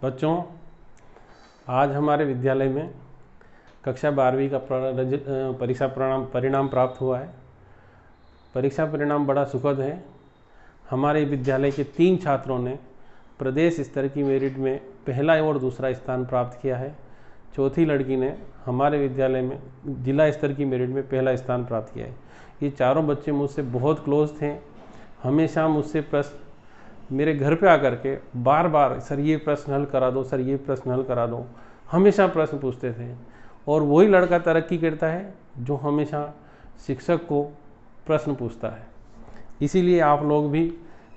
बच्चों, आज हमारे विद्यालय में कक्षा 12वीं का परीक्षा परिणाम प्राप्त हुआ है। परीक्षा परिणाम बड़ा सुखद है। हमारे विद्यालय के 3 छात्रों ने प्रदेश स्तर की मेरिट में पहला और दूसरा स्थान प्राप्त किया है। चौथी लड़की ने हमारे विद्यालय में जिला स्तर की मेरिट में पहला स्थान प्राप्त किया है। ये चारों बच्चे मुझसे बहुत क्लोज थे। हमेशा मुझसे प्रश्न मेरे घर पे आकर के बार बार सर ये प्रश्न हल करा दो, सर ये प्रश्न हल करा दो, हमेशा प्रश्न पूछते थे। और वही लड़का तरक्की करता है जो हमेशा शिक्षक को प्रश्न पूछता है। इसीलिए आप लोग भी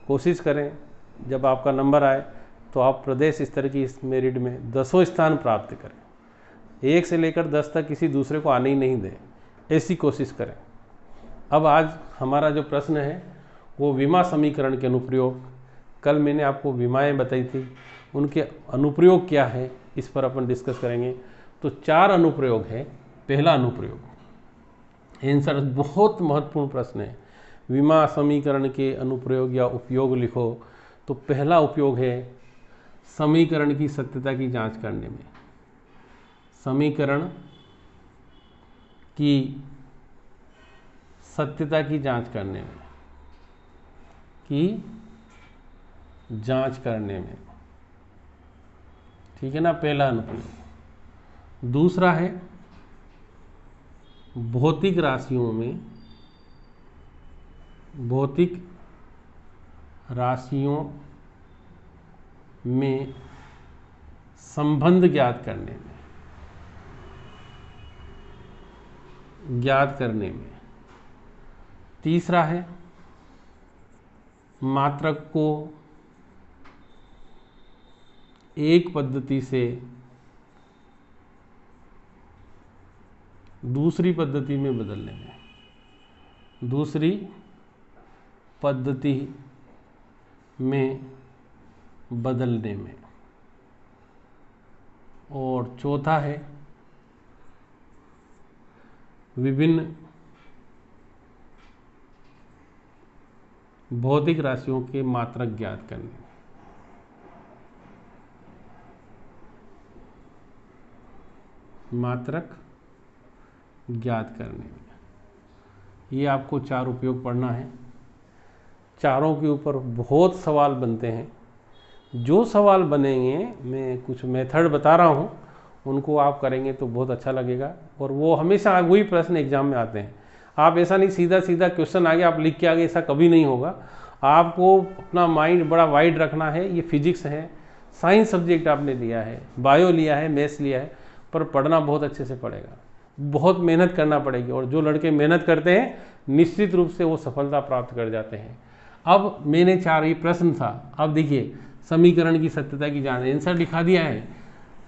कोशिश करें, जब आपका नंबर आए तो आप प्रदेश स्तर की इस मेरिट में 10वां स्थान प्राप्त करें। 1 से लेकर 10 तक किसी दूसरे को आने ही नहीं दें, ऐसी कोशिश करें। अब आज हमारा जो प्रश्न है वो विमा समीकरण के अनुप्रयोग। कल मैंने आपको विमाएँ बताई थी, उनके अनुप्रयोग क्या है इस पर अपन डिस्कस करेंगे। तो 4 अनुप्रयोग है। पहला अनुप्रयोग, आंसर बहुत महत्वपूर्ण प्रश्न है। विमा समीकरण के अनुप्रयोग या उपयोग लिखो। तो पहला उपयोग है समीकरण की सत्यता की जांच करने में। समीकरण की सत्यता की जांच करने में, ठीक है ना, पहला अनुप्रयोग। दूसरा है भौतिक राशियों में संबंध ज्ञात करने में। तीसरा है मात्रक को एक पद्धति से दूसरी पद्धति में बदलने में। और चौथा है विभिन्न भौतिक राशियों के मात्रक ज्ञात करने में। ये आपको 4 उपयोग पढ़ना है। चारों के ऊपर बहुत सवाल बनते हैं। जो सवाल बनेंगे, मैं कुछ मेथड बता रहा हूँ, उनको आप करेंगे तो बहुत अच्छा लगेगा। और वो हमेशा वही प्रश्न एग्जाम में आते हैं। आप ऐसा नहीं सीधा क्वेश्चन आ गया आप लिख के आ गए, ऐसा कभी नहीं होगा। आपको अपना माइंड बड़ा वाइड रखना है। ये फिजिक्स है, साइंस सब्जेक्ट आपने लिया है, बायो लिया है, मैथ्स लिया है, पर पढ़ना बहुत अच्छे से पड़ेगा, बहुत मेहनत करना पड़ेगी। और जो लड़के मेहनत करते हैं निश्चित रूप से वो सफलता प्राप्त कर जाते हैं। अब मैंने 4 ही प्रश्न था। अब देखिए, समीकरण की सत्यता की जांच, आंसर लिखा दिया है,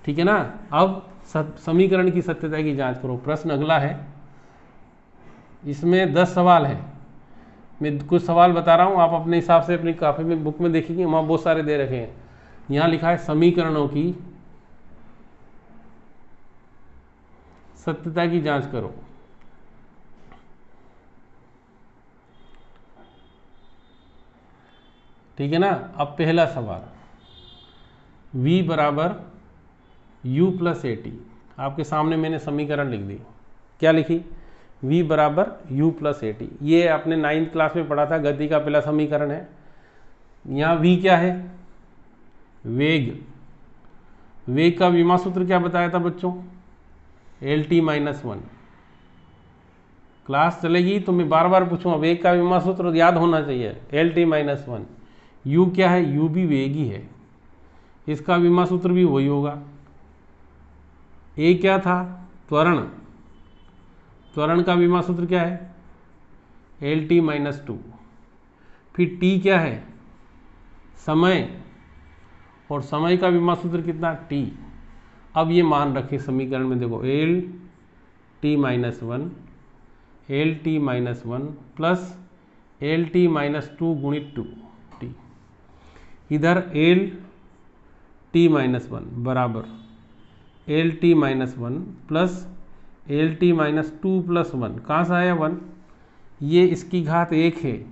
ठीक है ना। अब समीकरण की सत्यता की जांच करो। प्रश्न अगला है, इसमें 10 सवाल है। मैं कुछ सवाल बता रहा हूँ, आप अपने हिसाब से अपनी कॉपी में बुक में देखेंगे, वहाँ बहुत सारे दे रखे हैं। यहाँ लिखा है समीकरणों की सत्यता की जांच करो। ठीक है ना। अब पहला सवाल, v बराबर u प्लस ए टी। आपके सामने मैंने समीकरण लिख दी। क्या लिखी? v बराबर u प्लस ए टी। ये आपने 9th क्लास में पढ़ा था, गति का पहला समीकरण है। यहाँ v क्या है? वेग। वेग का विमा सूत्र क्या बताया था बच्चों? LT-1। क्लास चलेगी तो मैं बार बार पूछूंगा, वेग का विमा सूत्र याद होना चाहिए, LT-1। u क्या है? u भी वेग ही है, इसका विमा सूत्र भी वही होगा। a क्या था? त्वरण। त्वरण का विमा सूत्र क्या है? LT-2। फिर t क्या है? समय। और समय का विमा सूत्र कितना? t। अब ये मान रखें समीकरण में, देखो LT-1 प्लस LT-2 गुणित 2t। इधर LT-1 बराबर LT-1 प्लस LT-2 प्लस 1। कहाँ से आया 1? ये इसकी घात 1 है।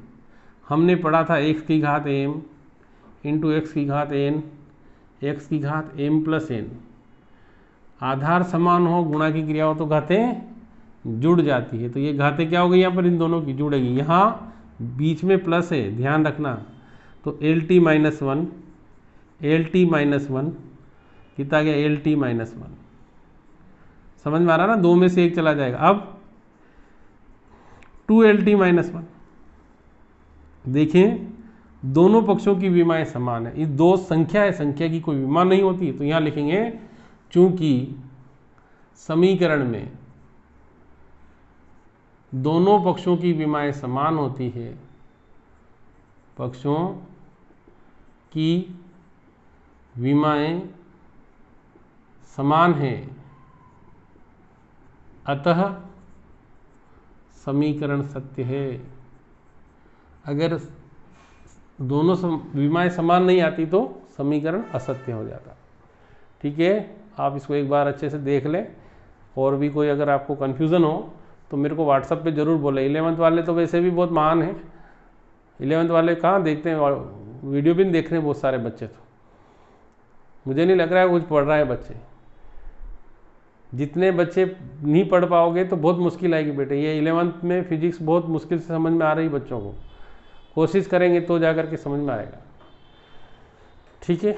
हमने पढ़ा था x की घात m इंटू x की घात n x की घात m प्लस n, आधार समान हो, गुणा की क्रिया हो तो घातें जुड़ जाती है। तो ये घातें क्या हो गई यहाँ पर, इन दोनों की जुड़ेगी। यहाँ बीच में प्लस है, ध्यान रखना। तो LT minus one, LT minus one कितना आ गया, LT माइनस वन। समझ में आ रहा ना, दो में से एक चला जाएगा। अब 2LT माइनस वन, देखें दोनों पक्षों की विमाएं समान है। ये दो संख्या है, संख्या की कोई विमा नहीं होती है। तो यहाँ लिखेंगे चूंकि समीकरण में दोनों पक्षों की विमाएं समान होती है, पक्षों की विमाएं समान है, अतः समीकरण सत्य है। अगर दोनों विमाएं समान नहीं आती तो समीकरण असत्य हो जाता। ठीक है, आप इसको एक बार अच्छे से देख लें। और भी कोई अगर आपको कन्फ्यूज़न हो तो मेरे को व्हाट्सएप पे ज़रूर बोले। 11th वाले तो वैसे भी बहुत महान हैं, 11th वाले कहाँ देखते हैं, वीडियो भी नहीं देख रहे हैं बहुत सारे बच्चे। तो मुझे नहीं लग रहा है कुछ पढ़ रहा है बच्चे। जितने बच्चे नहीं पढ़ पाओगे तो बहुत मुश्किल आएगी बेटे। ये 11th में फिजिक्स बहुत मुश्किल से समझ में आ रही बच्चों को, कोशिश करेंगे तो जा कर के समझ में आएगा। ठीक है।